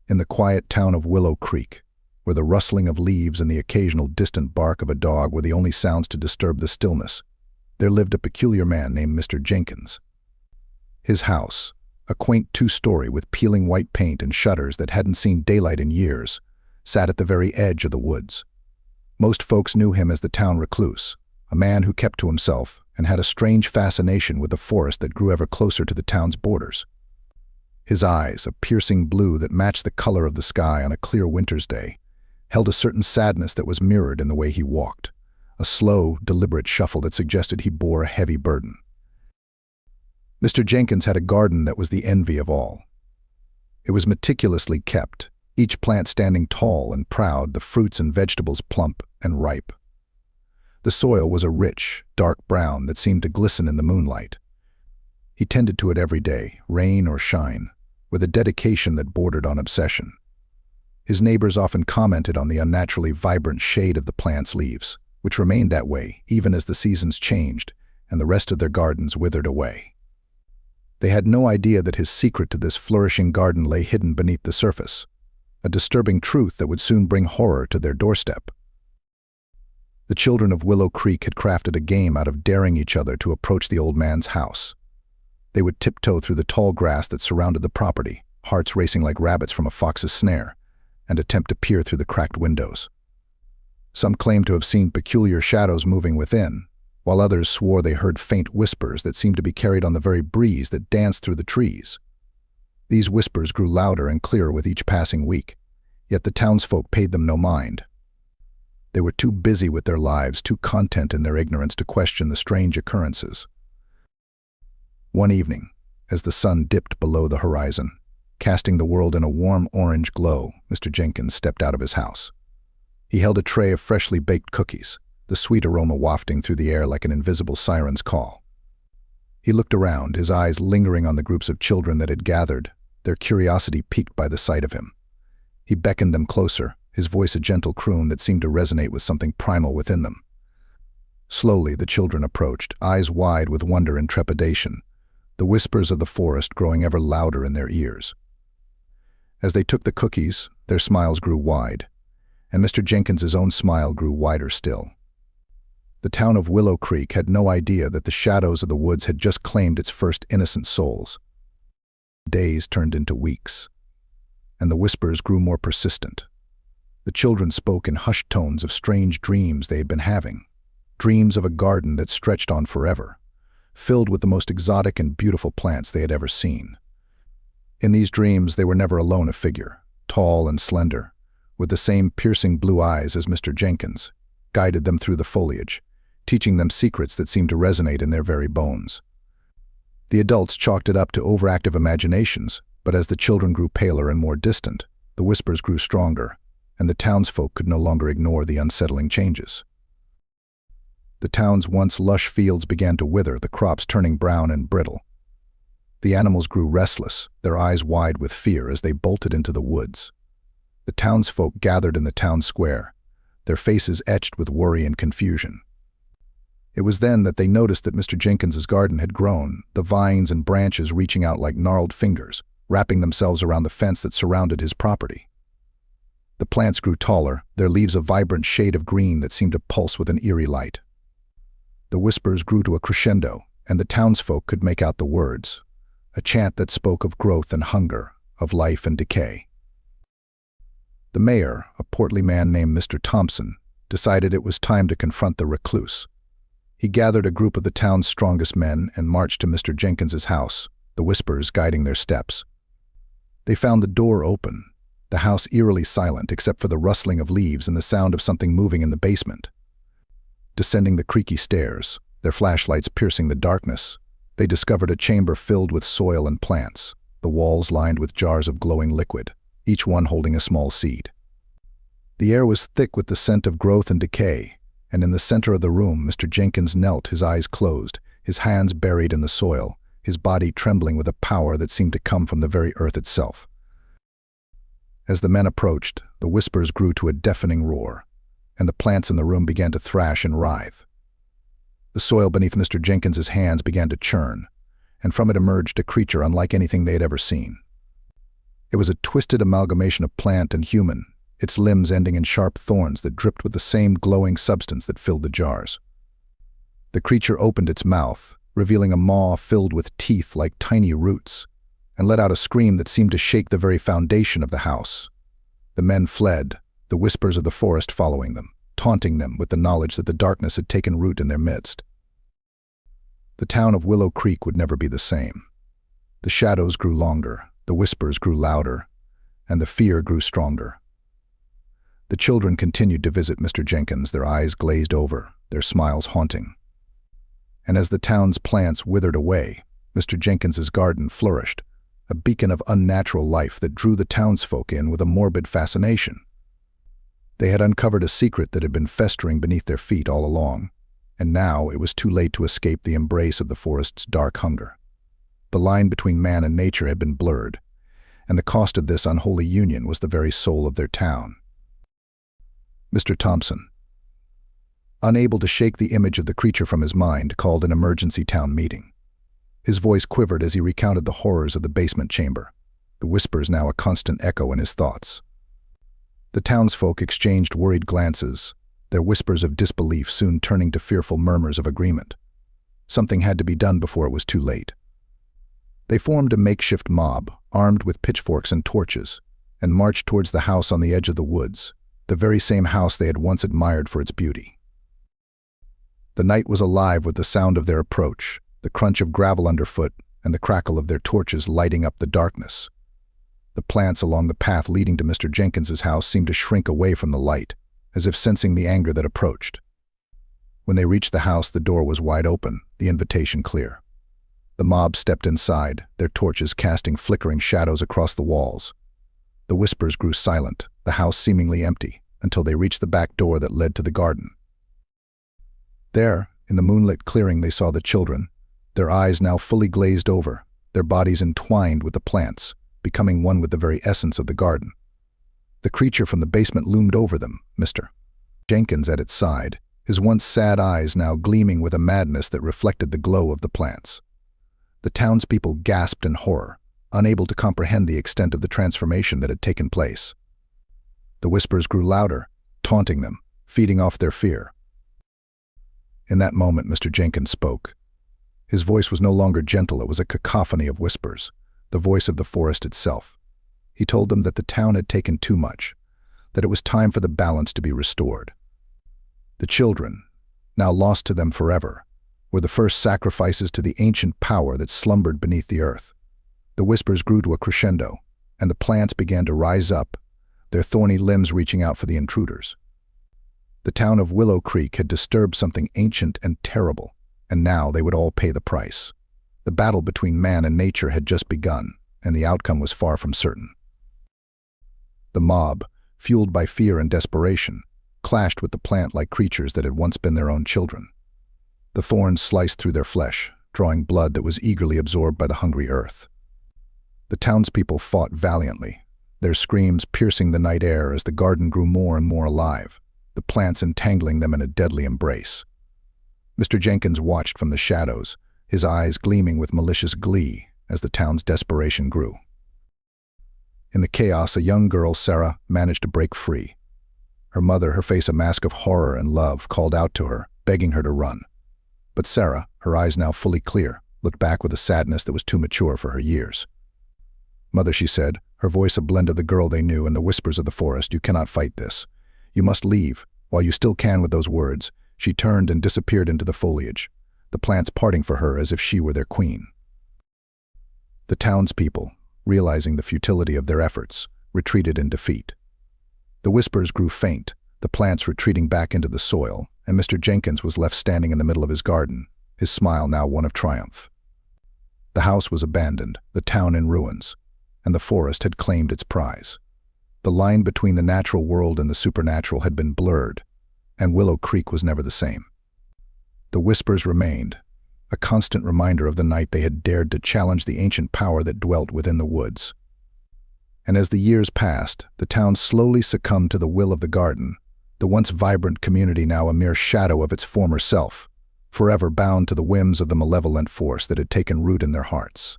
in the quiet town of Willow Creek, where the rustling of leaves and the occasional distant bark of a dog were the only sounds to disturb the stillness, there lived a peculiar man named Mr. Jenkins. His house, a quaint two-story with peeling white paint and shutters that hadn't seen daylight in years, sat at the very edge of the woods. Most folks knew him as the town recluse, a man who kept to himself and had a strange fascination with the forest that grew ever closer to the town's borders. His eyes, a piercing blue that matched the color of the sky on a clear winter's day, held a certain sadness that was mirrored in the way he walked, a slow, deliberate shuffle that suggested he bore a heavy burden. Mr. Jenkins had a garden that was the envy of all. It was meticulously kept, each plant standing tall and proud, the fruits and vegetables plump and ripe. The soil was a rich, dark brown that seemed to glisten in the moonlight. He tended to it every day, rain or shine, with a dedication that bordered on obsession. His neighbors often commented on the unnaturally vibrant shade of the plant's leaves, which remained that way even as the seasons changed and the rest of their gardens withered away. They had no idea that his secret to this flourishing garden lay hidden beneath the surface, a disturbing truth that would soon bring horror to their doorstep. The children of Willow Creek had crafted a game out of daring each other to approach the old man's house. They would tiptoe through the tall grass that surrounded the property, hearts racing like rabbits from a fox's snare, and attempt to peer through the cracked windows. Some claimed to have seen peculiar shadows moving within, while others swore they heard faint whispers that seemed to be carried on the very breeze that danced through the trees. These whispers grew louder and clearer with each passing week, yet the townsfolk paid them no mind. They were too busy with their lives, too content in their ignorance to question the strange occurrences. One evening, as the sun dipped below the horizon, casting the world in a warm orange glow, Mr. Jenkins stepped out of his house. He held a tray of freshly baked cookies, the sweet aroma wafting through the air like an invisible siren's call. He looked around, his eyes lingering on the groups of children that had gathered, their curiosity piqued by the sight of him. He beckoned them closer, his voice a gentle croon that seemed to resonate with something primal within them. Slowly the children approached, eyes wide with wonder and trepidation, the whispers of the forest growing ever louder in their ears. As they took the cookies, their smiles grew wide, and Mr. Jenkins's own smile grew wider still. The town of Willow Creek had no idea that the shadows of the woods had just claimed its first innocent souls. Days turned into weeks, and the whispers grew more persistent. The children spoke in hushed tones of strange dreams they had been having, dreams of a garden that stretched on forever, filled with the most exotic and beautiful plants they had ever seen. In these dreams they were never alone. A figure, tall and slender, with the same piercing blue eyes as Mr. Jenkins, guided them through the foliage, teaching them secrets that seemed to resonate in their very bones. The adults chalked it up to overactive imaginations, but as the children grew paler and more distant, the whispers grew stronger, and the townsfolk could no longer ignore the unsettling changes. The town's once lush fields began to wither, the crops turning brown and brittle. The animals grew restless, their eyes wide with fear as they bolted into the woods. The townsfolk gathered in the town square, their faces etched with worry and confusion. It was then that they noticed that Mr. Jenkins's garden had grown, the vines and branches reaching out like gnarled fingers, wrapping themselves around the fence that surrounded his property. The plants grew taller, their leaves a vibrant shade of green that seemed to pulse with an eerie light. The whispers grew to a crescendo, and the townsfolk could make out the words, a chant that spoke of growth and hunger, of life and decay. The mayor, a portly man named Mr. Thompson, decided it was time to confront the recluse. He gathered a group of the town's strongest men and marched to Mr. Jenkins's house, the whispers guiding their steps. They found the door open, the house eerily silent except for the rustling of leaves and the sound of something moving in the basement. Descending the creaky stairs, their flashlights piercing the darkness, they discovered a chamber filled with soil and plants, the walls lined with jars of glowing liquid, each one holding a small seed. The air was thick with the scent of growth and decay, and in the center of the room Mr. Jenkins knelt, his eyes closed, his hands buried in the soil, his body trembling with a power that seemed to come from the very earth itself. As the men approached, the whispers grew to a deafening roar, and the plants in the room began to thrash and writhe. The soil beneath Mr. Jenkins's hands began to churn, and from it emerged a creature unlike anything they had ever seen. It was a twisted amalgamation of plant and human, its limbs ending in sharp thorns that dripped with the same glowing substance that filled the jars. The creature opened its mouth, revealing a maw filled with teeth like tiny roots, and let out a scream that seemed to shake the very foundation of the house. The men fled, the whispers of the forest following them, taunting them with the knowledge that the darkness had taken root in their midst. The town of Willow Creek would never be the same. The shadows grew longer, the whispers grew louder, and the fear grew stronger. The children continued to visit Mr. Jenkins, their eyes glazed over, their smiles haunting. And as the town's plants withered away, Mr. Jenkins's garden flourished, a beacon of unnatural life that drew the townsfolk in with a morbid fascination. They had uncovered a secret that had been festering beneath their feet all along, and now it was too late to escape the embrace of the forest's dark hunger. The line between man and nature had been blurred, and the cost of this unholy union was the very soul of their town. Mr. Thompson, unable to shake the image of the creature from his mind, called an emergency town meeting. His voice quivered as he recounted the horrors of the basement chamber, the whispers now a constant echo in his thoughts. The townsfolk exchanged worried glances, their whispers of disbelief soon turning to fearful murmurs of agreement. Something had to be done before it was too late. They formed a makeshift mob, armed with pitchforks and torches, and marched towards the house on the edge of the woods, the very same house they had once admired for its beauty. The night was alive with the sound of their approach, the crunch of gravel underfoot, and the crackle of their torches lighting up the darkness. The plants along the path leading to Mr. Jenkins's house seemed to shrink away from the light, as if sensing the anger that approached. When they reached the house, the door was wide open, the invitation clear. The mob stepped inside, their torches casting flickering shadows across the walls. The whispers grew silent, the house seemingly empty, until they reached the back door that led to the garden. There, in the moonlit clearing, they saw the children, their eyes now fully glazed over, their bodies entwined with the plants, becoming one with the very essence of the garden. The creature from the basement loomed over them, Mr. Jenkins at its side, his once sad eyes now gleaming with a madness that reflected the glow of the plants. The townspeople gasped in horror, unable to comprehend the extent of the transformation that had taken place. The whispers grew louder, taunting them, feeding off their fear. In that moment, Mr. Jenkins spoke. His voice was no longer gentle, it was a cacophony of whispers, the voice of the forest itself. He told them that the town had taken too much, that it was time for the balance to be restored. The children, now lost to them forever, were the first sacrifices to the ancient power that slumbered beneath the earth. The whispers grew to a crescendo, and the plants began to rise up, their thorny limbs reaching out for the intruders. The town of Willow Creek had disturbed something ancient and terrible, and now they would all pay the price. The battle between man and nature had just begun, and the outcome was far from certain. The mob, fueled by fear and desperation, clashed with the plant-like creatures that had once been their own children. The thorns sliced through their flesh, drawing blood that was eagerly absorbed by the hungry earth. The townspeople fought valiantly, their screams piercing the night air as the garden grew more and more alive, the plants entangling them in a deadly embrace. Mr. Jenkins watched from the shadows, his eyes gleaming with malicious glee as the town's desperation grew. In the chaos, a young girl, Sarah, managed to break free. Her mother, her face a mask of horror and love, called out to her, begging her to run. But Sarah, her eyes now fully clear, looked back with a sadness that was too mature for her years. "Mother," she said, her voice a blend of the girl they knew and the whispers of the forest, "you cannot fight this. You must leave, while you still can." With those words, she turned and disappeared into the foliage, the plants parting for her as if she were their queen. The townspeople, realizing the futility of their efforts, retreated in defeat. The whispers grew faint, the plants retreating back into the soil, and Mr. Jenkins was left standing in the middle of his garden, his smile now one of triumph. The house was abandoned, the town in ruins, and the forest had claimed its prize. The line between the natural world and the supernatural had been blurred, and Willow Creek was never the same. The whispers remained, a constant reminder of the night they had dared to challenge the ancient power that dwelt within the woods. And as the years passed, the town slowly succumbed to the will of the garden, the once vibrant community now a mere shadow of its former self, forever bound to the whims of the malevolent force that had taken root in their hearts.